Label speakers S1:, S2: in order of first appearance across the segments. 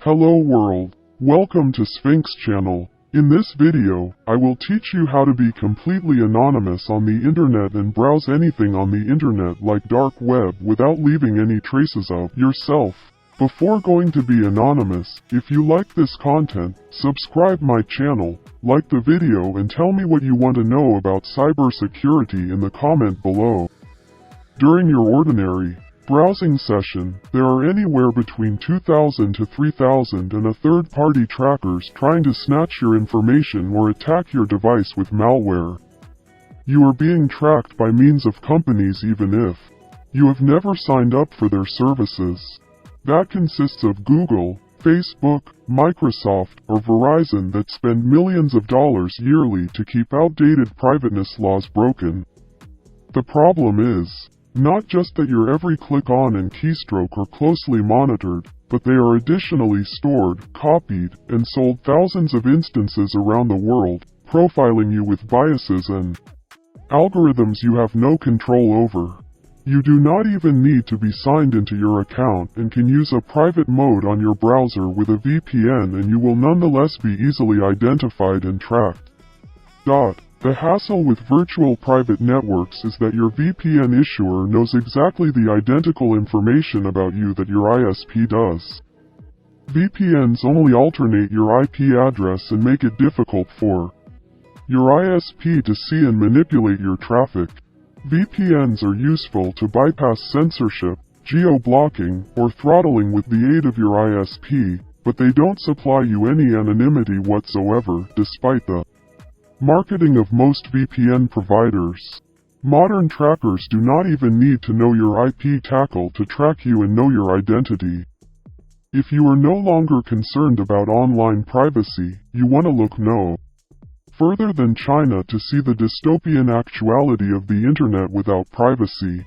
S1: Hello world, welcome to Sphinx channel. In this video, I will teach you how to be completely anonymous on the internet and browse anything on the internet like dark web without leaving any traces of yourself. Before going to be anonymous, if you like this content, subscribe my channel, like the video and tell me what you want to know about cybersecurity in the comment below. During your ordinary browsing session, there are anywhere between 2,000 to 3,000 and a third-party trackers trying to snatch your information or attack your device with malware. You are being tracked by means of companies even if you have never signed up for their services. That consists of Google, Facebook, Microsoft, or Verizon that spend millions of dollars yearly to keep outdated privateness laws broken. The problem is, not just that your every click on and keystroke are closely monitored, but they are additionally stored, copied, and sold thousands of instances around the world, profiling you with biases and algorithms you have no control over. You do not even need to be signed into your account and can use a private mode on your browser with a VPN and you will nonetheless be easily identified and tracked. The hassle with virtual private networks is that your VPN issuer knows exactly the identical information about you that your ISP does. VPNs only alternate your IP address and make it difficult for your ISP to see and manipulate your traffic. VPNs are useful to bypass censorship, geo-blocking, or throttling with the aid of your ISP, but they don't supply you any anonymity whatsoever, despite the marketing of most VPN providers. Modern trackers do not even need to know your IP tackle to track you and know your identity. If you are no longer concerned about online privacy, you want to look no further than China to see the dystopian actuality of the internet without privacy.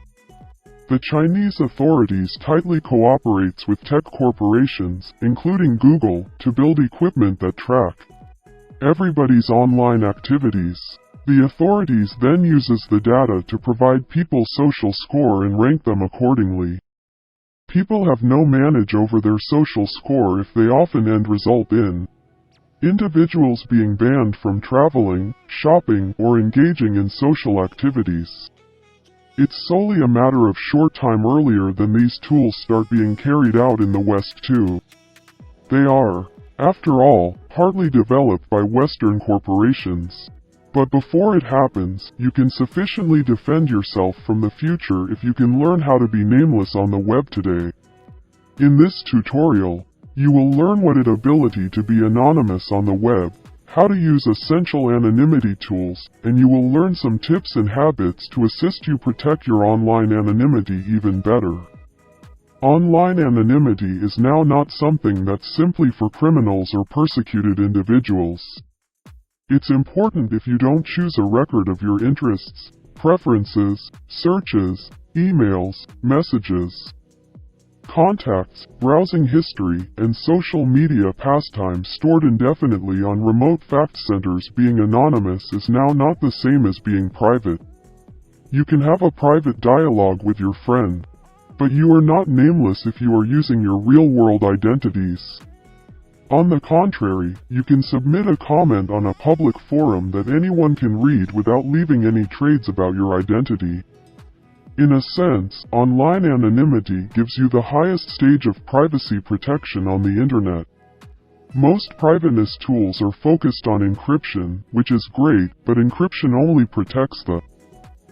S1: The Chinese authorities tightly cooperates with tech corporations, including Google, to build equipment that track everybody's online activities. The authorities then uses the data to provide people social score and rank them accordingly. People have no manage over their social score if they often result in individuals being banned from traveling, shopping, or engaging in social activities. It's solely a matter of short time earlier than these tools start being carried out in the West too. They are, after all, partly developed by Western corporations. But before it happens, you can sufficiently defend yourself from the future if you can learn how to be nameless on the web today. In this tutorial, you will learn what it ability to be anonymous on the web, how to use essential anonymity tools, and you will learn some tips and habits to assist you protect your online anonymity even better. Online anonymity is now not something that's simply for criminals or persecuted individuals. It's important if you don't choose a record of your interests, preferences, searches, emails, messages, contacts, browsing history, and social media pastimes stored indefinitely on remote fact centers. Being anonymous is now not the same as being private. You can have a private dialogue with your friend, but you are not nameless if you are using your real-world identities. On the contrary, you can submit a comment on a public forum that anyone can read without leaving any traces about your identity. In a sense, online anonymity gives you the highest stage of privacy protection on the internet. Most privateness tools are focused on encryption, which is great, but encryption only protects the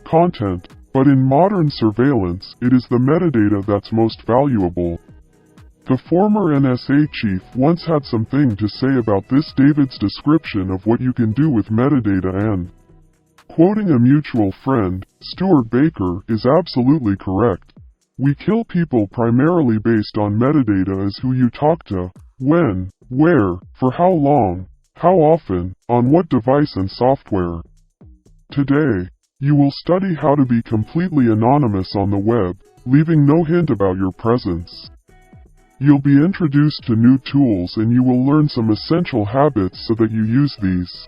S1: content. But in modern surveillance, it is the metadata that's most valuable. The former NSA chief once had something to say about this. David's description of what you can do with metadata and, quoting a mutual friend, Stuart Baker, is absolutely correct. We kill people primarily based on metadata as who you talk to, when, where, for how long, how often, on what device and software. Today, you will study how to be completely anonymous on the web, leaving no hint about your presence. You'll be introduced to new tools and you will learn some essential habits so that you use these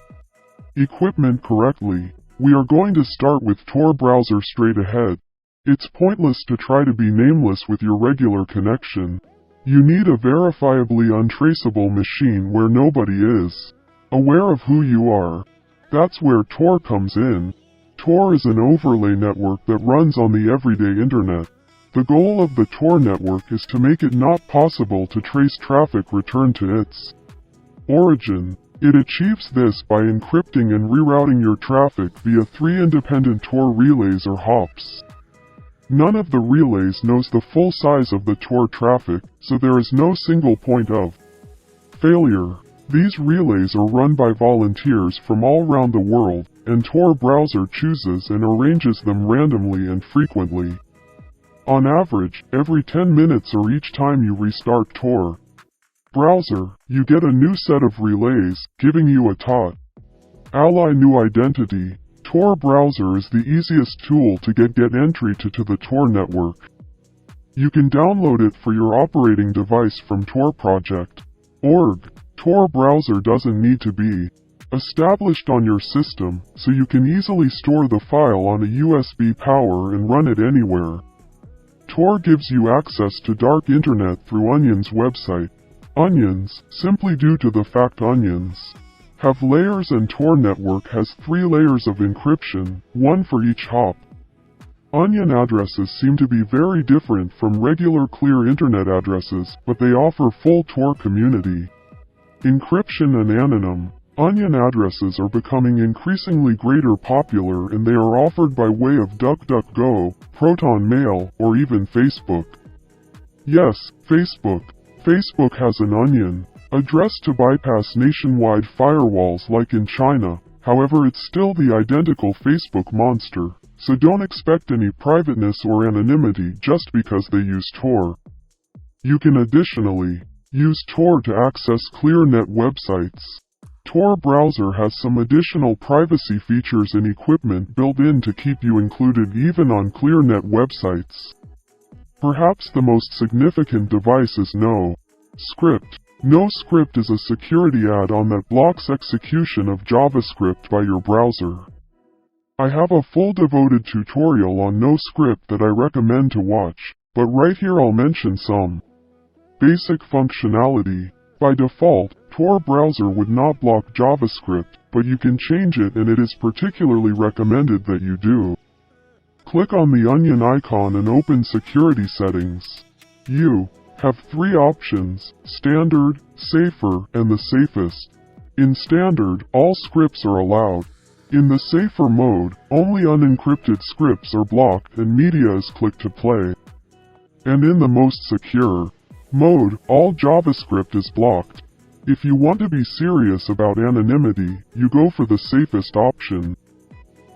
S1: equipment correctly. We are going to start with Tor browser straight ahead. It's pointless to try to be nameless with your regular connection. You need a verifiably untraceable machine where nobody is aware of who you are. That's where Tor comes in. Tor is an overlay network that runs on the everyday internet. The goal of the Tor network is to make it not possible to trace traffic returned to its origin. It achieves this by encrypting and rerouting your traffic via 3 independent Tor relays or hops. None of the relays knows the full size of the Tor traffic, so there is no single point of failure. These relays are run by volunteers from all around the world, and Tor browser chooses and arranges them randomly and frequently. On average, every 10 minutes or each time you restart Tor browser, you get a new set of relays, giving you a TOT ally new identity. Tor browser is the easiest tool to get entry to the Tor network. You can download it for your operating device from torproject.org. Tor browser doesn't need to be established on your system, so you can easily store the file on a USB power and run it anywhere. Tor gives you access to dark internet through Onion's website. Onions, simply due to the fact onions have layers, and Tor network has 3 layers of encryption, 1 for each hop. Onion addresses seem to be very different from regular clear internet addresses, but they offer full Tor community encryption and anonym. Onion addresses are becoming increasingly greater popular, and they are offered by way of DuckDuckGo, Proton Mail, or even Facebook. Yes, Facebook. Facebook has an onion address to bypass nationwide firewalls like in China. However, it's still the identical Facebook monster, so don't expect any privateness or anonymity just because they use Tor. You can additionally use Tor to access ClearNet websites. Tor browser has some additional privacy features and equipment built in to keep you included even on ClearNet websites. Perhaps the most significant device is NoScript. NoScript is a security add-on that blocks execution of JavaScript by your browser. I have a full devoted tutorial on NoScript that I recommend to watch, but right here I'll mention some basic functionality. By default, Tor browser would not block JavaScript, but you can change it, and it is particularly recommended that you do. Click on the onion icon and open Security Settings. You have 3 options: Standard, Safer, and the Safest. In Standard, all scripts are allowed. In the Safer mode, only unencrypted scripts are blocked and media is clicked to play. And in the Most Secure mode, all JavaScript is blocked. If you want to be serious about anonymity, you go for the safest option.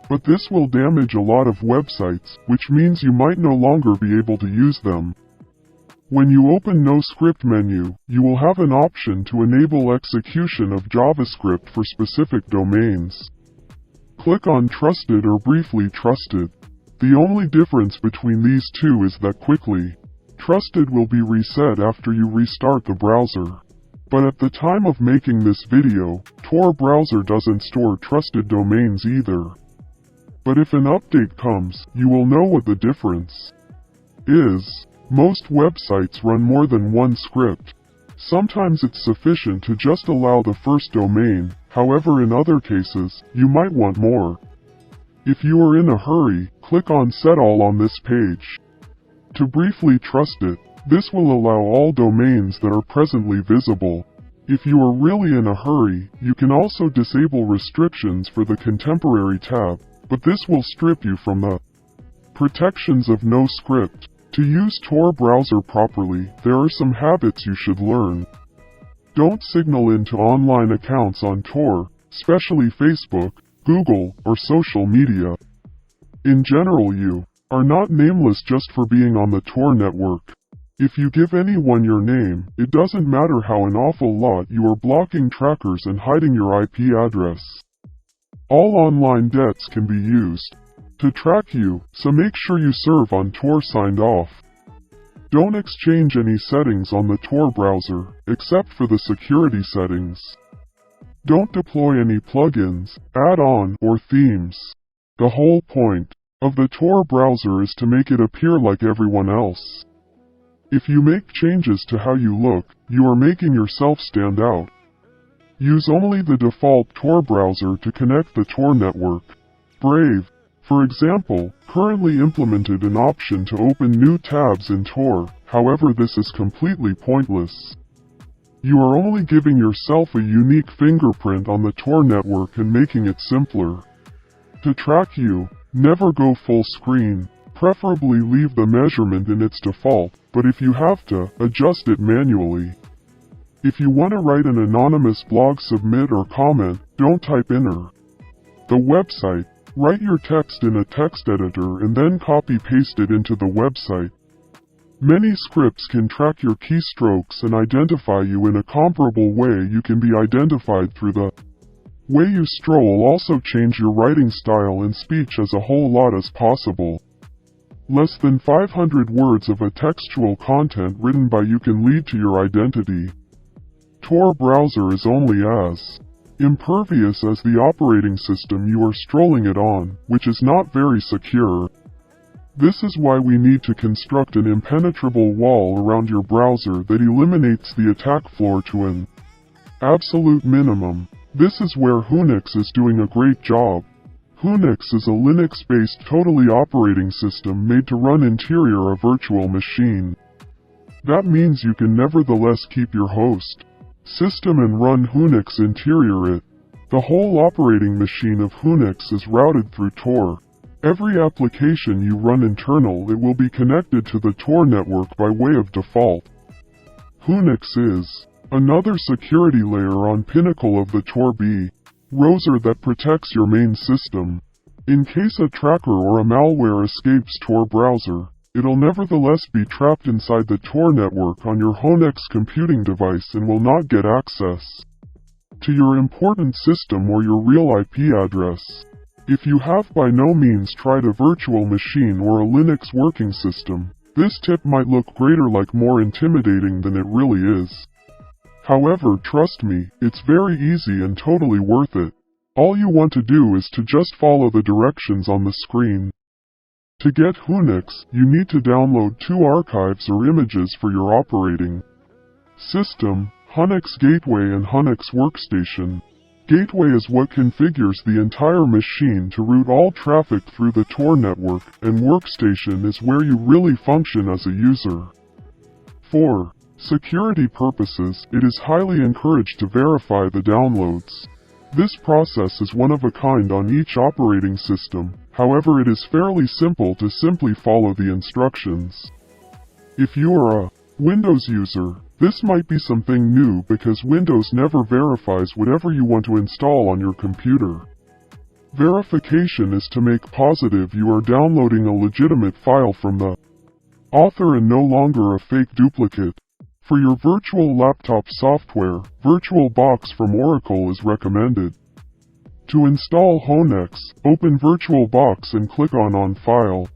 S1: But this will damage a lot of websites, which means you might no longer be able to use them. When you open NoScript menu, you will have an option to enable execution of JavaScript for specific domains. Click on Trusted or briefly Trusted. The only difference between these two is that quickly Trusted will be reset after you restart the browser. But at the time of making this video, Tor browser doesn't store trusted domains either. But if an update comes, you will know what the difference is. Most websites run more than one script. Sometimes it's sufficient to just allow the first domain, however in other cases, you might want more. If you are in a hurry, click on Set All on this page. To briefly trust it, this will allow all domains that are presently visible. If you are really in a hurry, you can also disable restrictions for the Contemporary tab, but this will strip you from the protections of NoScript. To use Tor browser properly, there are some habits you should learn. Don't signal into online accounts on Tor, especially Facebook, Google, or social media. In general, you are not nameless just for being on the Tor network. If you give anyone your name, it doesn't matter how an awful lot you are blocking trackers and hiding your IP address. All online debts can be used to track you, so make sure you serve on Tor signed off. Don't exchange any settings on the Tor browser, except for the security settings. Don't deploy any plugins, add-on, or themes. The whole point of the Tor browser is to make it appear like everyone else. If you make changes to how you look, you are making yourself stand out. Use only the default Tor browser to connect the Tor network. Brave, for example, currently implemented an option to open new tabs in Tor, however this is completely pointless. You are only giving yourself a unique fingerprint on the Tor network and making it simpler. To track you, never go full screen, preferably leave the measurement in its default, but if you have to, adjust it manually. If you want to write an anonymous blog submit or comment, don't type inner. The website, write your text in a text editor and then copy-paste it into the website. Many scripts can track your keystrokes and identify you in a comparable way. You can be identified through the way you stroll. Also change your writing style and speech as a whole lot as possible. Less than 500 words of a textual content written by you can lead to your identity. Tor browser is only as impervious as the operating system you are strolling it on, which is not very secure. This is why we need to construct an impenetrable wall around your browser that eliminates the attack floor to an absolute minimum. This is where Whonix is doing a great job. Whonix is a Linux-based totally operating system made to run interior a virtual machine. That means you can nevertheless keep your host system and run Whonix interior it. The whole operating machine of Whonix is routed through Tor. Every application you run internal, it will be connected to the Tor network by way of default. Whonix is another security layer on pinnacle of the Tor browser that protects your main system. In case a tracker or a malware escapes Tor browser, it'll nevertheless be trapped inside the Tor network on your Whonix computing device and will not get access to your important system or your real IP address. If you have by no means tried a virtual machine or a Linux working system, this tip might look greater like more intimidating than it really is. However, trust me, it's very easy and totally worth it. All you want to do is to just follow the directions on the screen. To get Whonix, you need to download two archives or images for your operating system, Whonix Gateway and Whonix Workstation. Gateway is what configures the entire machine to route all traffic through the Tor network, and Workstation is where you really function as a user. For security purposes, it is highly encouraged to verify the downloads. This process is one of a kind on each operating system, however it is fairly simple to simply follow the instructions. If you are a Windows user, this might be something new because Windows never verifies whatever you want to install on your computer. Verification is to make positive you are downloading a legitimate file from the author and no longer a fake duplicate. For your virtual laptop software, VirtualBox from Oracle is recommended. To install Whonix, open VirtualBox and click on File.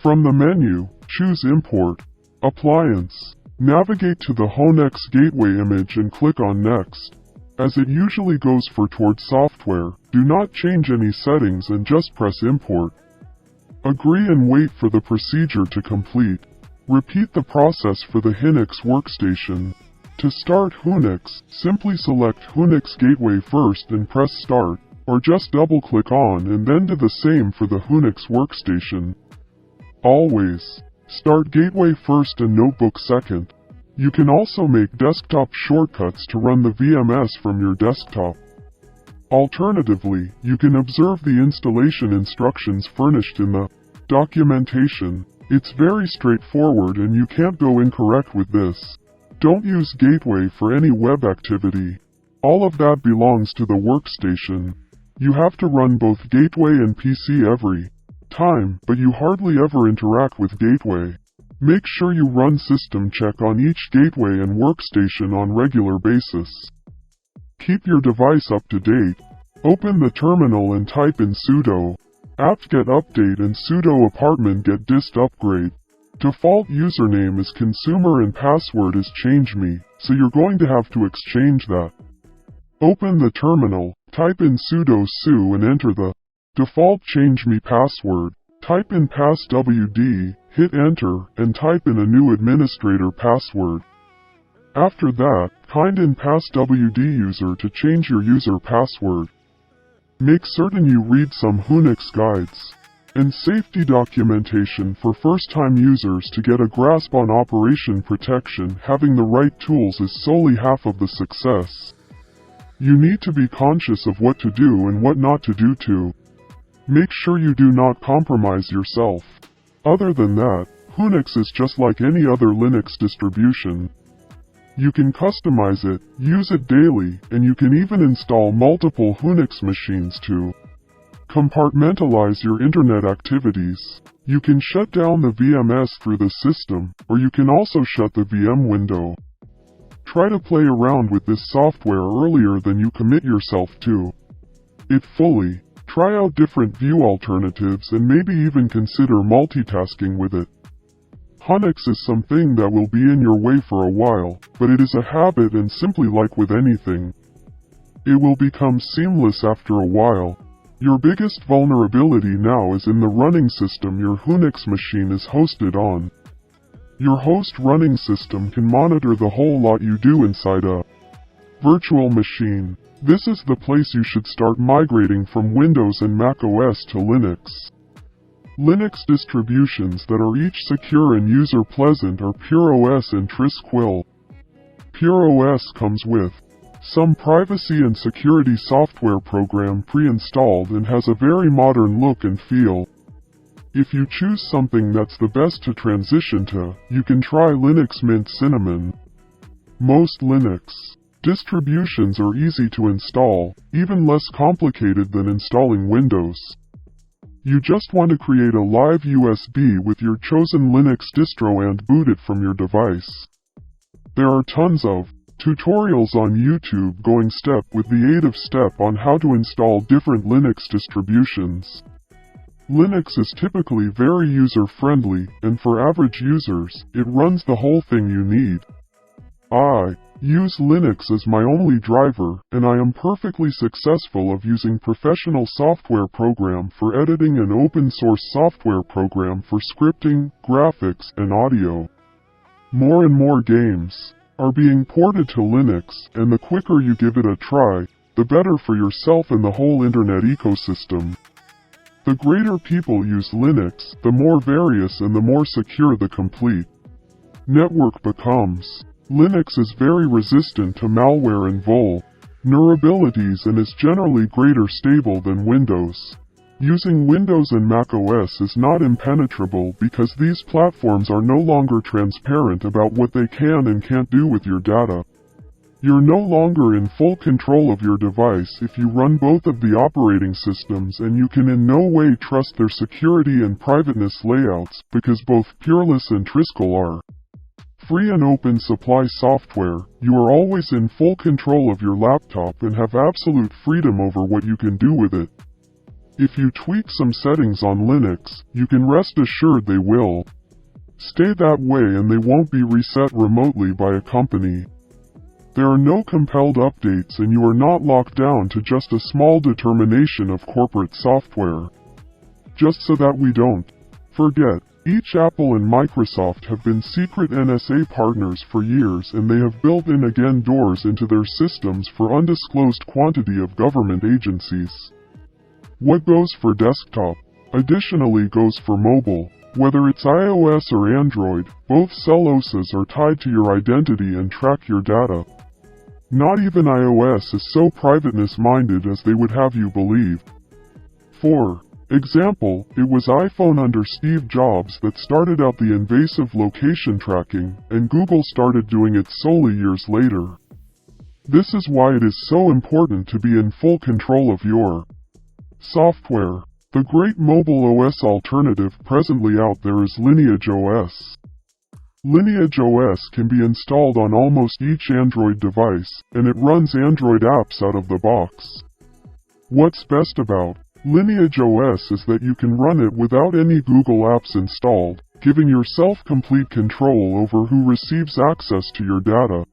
S1: From the menu, choose Import, Appliance. Navigate to the Whonix Gateway image and click on Next. As it usually goes for toward software, do not change any settings and just press Import. Agree and wait for the procedure to complete. Repeat the process for the Whonix Workstation. To start Whonix, simply select Whonix Gateway first and press Start, or just double-click on and then do the same for the Whonix Workstation. Always start Gateway first and Notebook second. You can also make desktop shortcuts to run the VMS from your desktop. Alternatively, you can observe the installation instructions furnished in the documentation. It's very straightforward and you can't go incorrect with this. Don't use Gateway for any web activity. All of that belongs to the workstation. You have to run both Gateway and PC every time, but you hardly ever interact with Gateway. Make sure you run system check on each Gateway and Workstation on regular basis. Keep your device up to date. Open the terminal and type in sudo apt-get update and sudo apartment-get dist upgrade. Default username is consumer and password is change.me, so you're going to have to exchange that. Open the terminal, type in sudo su and enter the default change.me password. Type in passwd, hit enter, and type in a new administrator password. After that, kind in passwd user to change your user password. Make certain you read some Unix guides and safety documentation for first-time users to get a grasp on operation protection. Having the right tools is solely half of the success. You need to be conscious of what to do and what not to do too. Make sure you do not compromise yourself. Other than that, Unix is just like any other Linux distribution. You can customize it, use it daily, and you can even install multiple Unix machines to compartmentalize your internet activities. You can shut down the VMS through the system, or you can also shut the VM window. Try to play around with this software earlier than you commit yourself to it fully. Try out different view alternatives and maybe even consider multitasking with it. Unix is something that will be in your way for a while, but it is a habit, and simply like with anything, it will become seamless after a while. Your biggest vulnerability now is in the running system your Unix machine is hosted on. Your host running system can monitor the whole lot you do inside a virtual machine. This is the place you should start migrating from Windows and Mac OS to Linux. Linux distributions that are each secure and user-pleasant are PureOS and Trisquil. PureOS comes with some privacy and security software program pre-installed and has a very modern look and feel. If you choose something that's the best to transition to, you can try Linux Mint Cinnamon. Most Linux distributions are easy to install, even less complicated than installing Windows. You just want to create a live USB with your chosen Linux distro and boot it from your device. There are tons of tutorials on YouTube going step with the aid of step on how to install different Linux distributions. Linux is typically very user-friendly, and for average users, it runs the whole thing you need. I use Linux as my only driver, and I am perfectly successful of using professional software program for editing and open source software program for scripting, graphics, and audio. More and more games are being ported to Linux, and the quicker you give it a try, the better for yourself and the whole internet ecosystem. The greater people use Linux, the more various and the more secure the complete network becomes. Linux is very resistant to malware and vulnerabilities and is generally greater stable than Windows. Using Windows and Mac OS is not impenetrable because these platforms are no longer transparent about what they can and can't do with your data. You're no longer in full control of your device if you run both of the operating systems, and you can in no way trust their security and privateness layouts, because both Pureless and Trisquil are free and open supply software. You are always in full control of your laptop and have absolute freedom over what you can do with it. If you tweak some settings on Linux, you can rest assured they will stay that way and they won't be reset remotely by a company. There are no compelled updates, and you are not locked down to just a small determination of corporate software. Just so that we don't forget, each Apple and Microsoft have been secret NSA partners for years, and they have built in again doors into their systems for undisclosed quantity of government agencies. What goes for desktop, additionally goes for mobile. Whether it's iOS or Android, both cell OSs are tied to your identity and track your data. Not even iOS is so privateness-minded as they would have you believe. For example, it was iPhone under Steve Jobs that started out the invasive location tracking, and Google started doing it solely years later. This is why it is so important to be in full control of your software. The great mobile OS alternative presently out there is Lineage OS. Lineage OS can be installed on almost each Android device, and it runs Android apps out of the box. What's best about Lineage OS is that you can run it without any Google apps installed, giving yourself complete control over who receives access to your data.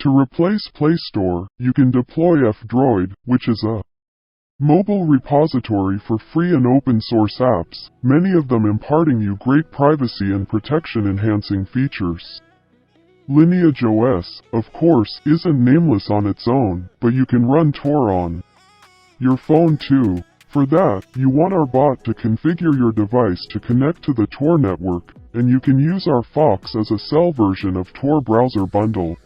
S1: To replace Play Store, you can deploy F-Droid, which is a Mobile repository for free and open source apps, many of them imparting you great privacy and protection-enhancing features. Lineage OS, of course, isn't nameless on its own, but you can run Tor on your phone too. For that, you want our bot to configure your device to connect to the Tor network, and you can use our Fox as a cell version of Tor browser bundle.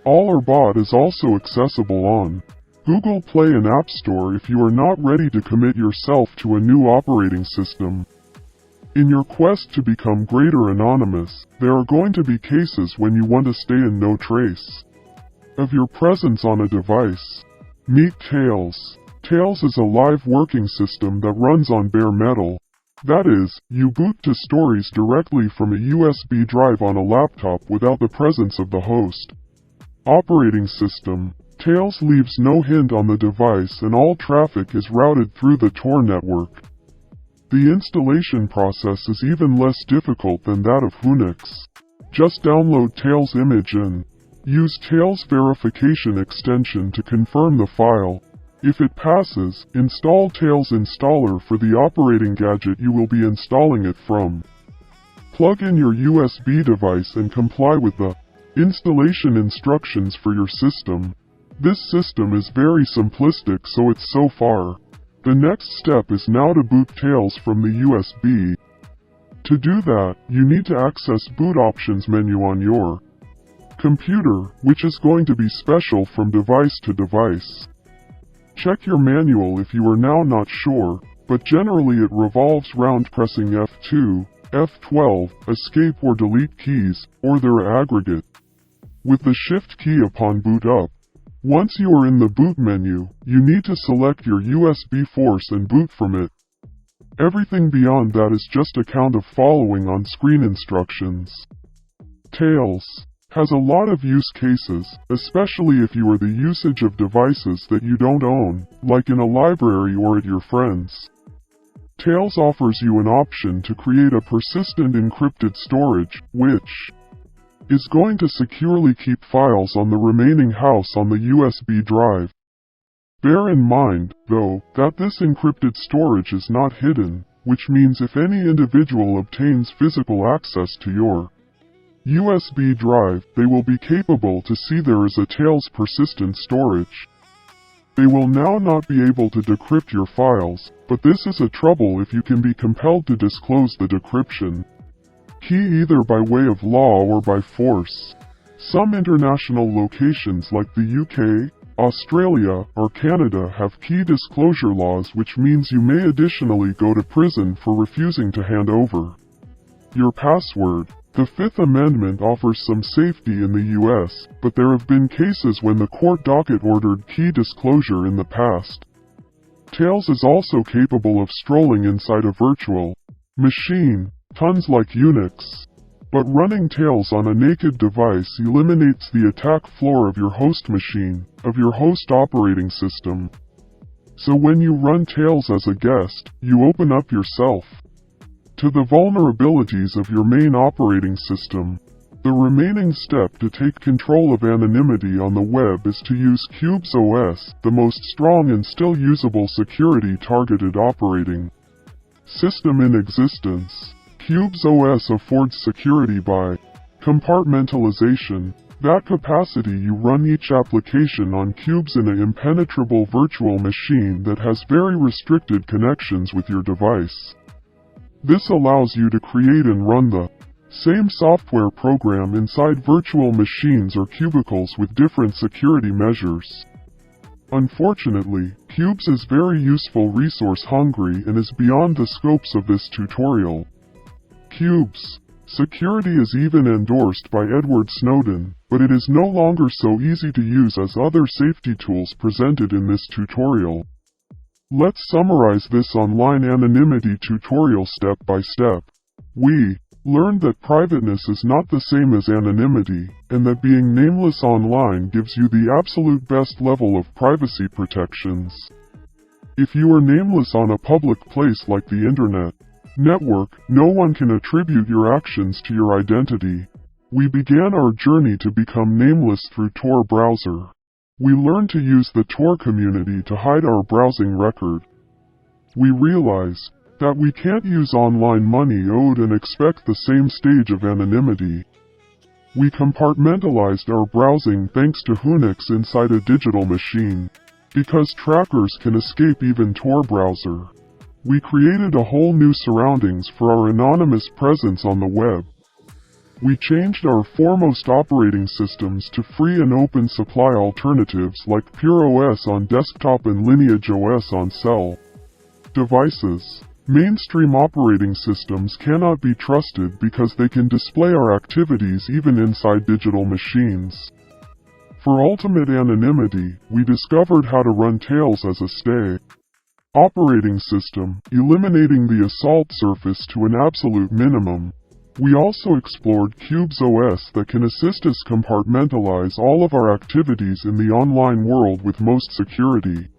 S1: All our bot is also accessible on Google Play and App Store if you are not ready to commit yourself to a new operating system. In your quest to become greater anonymous, there are going to be cases when you want to stay in no trace of your presence on a device. Meet Tails. Tails is a live working system that runs on bare metal. That is, you boot to stories directly from a USB drive on a laptop without the presence of the host operating system. Tails leaves no hint on the device and all traffic is routed through the Tor network. The installation process is even less difficult than that of Unix. Just download Tails image and use Tails verification extension to confirm the file. If it passes, install Tails installer for the operating gadget you will be installing it from. Plug in your USB device and comply with the installation instructions for your system. This system is very simplistic, so it's so far. The next step is now to boot Tails from the USB. To do that, you need to access boot options menu on your computer, which is going to be special from device to device. Check your manual if you are now not sure, but generally it revolves round pressing F2, F12, escape or delete keys, or their aggregate, with the shift key upon boot up. Once you are in the boot menu, you need to select your USB force and boot from it. Everything beyond that is just a count of following on-screen instructions. Tails has a lot of use cases, especially if you are the usage of devices that you don't own, like in a library or at your friends. Tails offers you an option to create a persistent encrypted storage, which is going to securely keep files on the remaining house on the USB drive. Bear in mind, though, that this encrypted storage is not hidden, which means if any individual obtains physical access to your USB drive, they will be capable to see there is a Tails persistent storage. They will now not be able to decrypt your files, but this is a trouble if you can be compelled to disclose the decryption key either by way of law or by force. Some international locations like the UK, Australia, or Canada have key disclosure laws, which means you may additionally go to prison for refusing to hand over your password. The Fifth Amendment offers some safety in the US, but there have been cases when the court docket ordered key disclosure in the past. Tails is also capable of strolling inside a virtual machine, tons like Unix. But running Tails on a naked device eliminates the attack floor of your host machine, of your host operating system. So when you run Tails as a guest, you open up yourself to the vulnerabilities of your main operating system. The remaining step to take control of anonymity on the web is to use Qubes OS, the most strong and still usable security-targeted operating system in existence. Qubes OS affords security by compartmentalization. That capacity you run each application on Qubes in an impenetrable virtual machine that has very restricted connections with your device. This allows you to create and run the same software program inside virtual machines or cubicles with different security measures. Unfortunately, Qubes is very useful, resource hungry, and is beyond the scopes of this tutorial. Qubes security is even endorsed by Edward Snowden, but it is no longer so easy to use as other safety tools presented in this tutorial. Let's summarize this online anonymity tutorial step by step. We learned that privateness is not the same as anonymity, and that being nameless online gives you the absolute best level of privacy protections. If you are nameless on a public place like the internet network, no one can attribute your actions to your identity. We began our journey to become nameless through Tor browser. We learned to use the Tor community to hide our browsing record. We realized that we can't use online money owed and expect the same stage of anonymity. We compartmentalized our browsing thanks to Unix inside a digital machine, because trackers can escape even Tor browser. We created a whole new surroundings for our anonymous presence on the web. We changed our foremost operating systems to free and open supply alternatives like PureOS on desktop and LineageOS on cell devices. Mainstream operating systems cannot be trusted because they can display our activities even inside digital machines. For ultimate anonymity, we discovered how to run Tails as a stay operating system, eliminating the assault surface to an absolute minimum. We also explored Cube's OS that can assist us compartmentalize all of our activities in the online world with most security.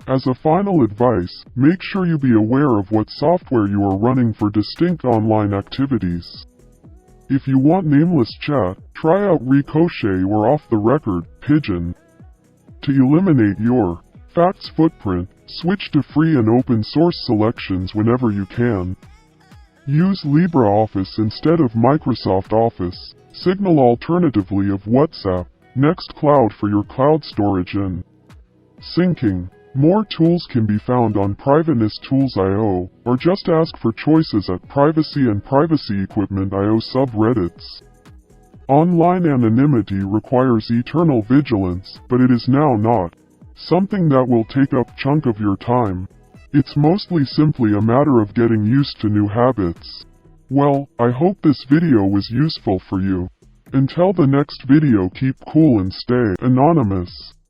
S1: As a final advice, make sure you be aware of what software you are running for distinct online activities. If you want nameless chat, try out Ricochet or Off the Record, Pigeon. To eliminate your facts footprint, switch to free and open source selections whenever you can. Use LibreOffice instead of Microsoft Office, Signal alternatively of WhatsApp, Nextcloud for your cloud storage and syncing. More tools can be found on PrivatenessTools.io, or just ask for choices at Privacy and Privacy Equipment.io subreddits. Online anonymity requires eternal vigilance, but it is now not something that will take up chunk of your time. It's mostly simply a matter of getting used to new habits. Well, I hope this video was useful for you. Until the next video, keep cool and stay anonymous.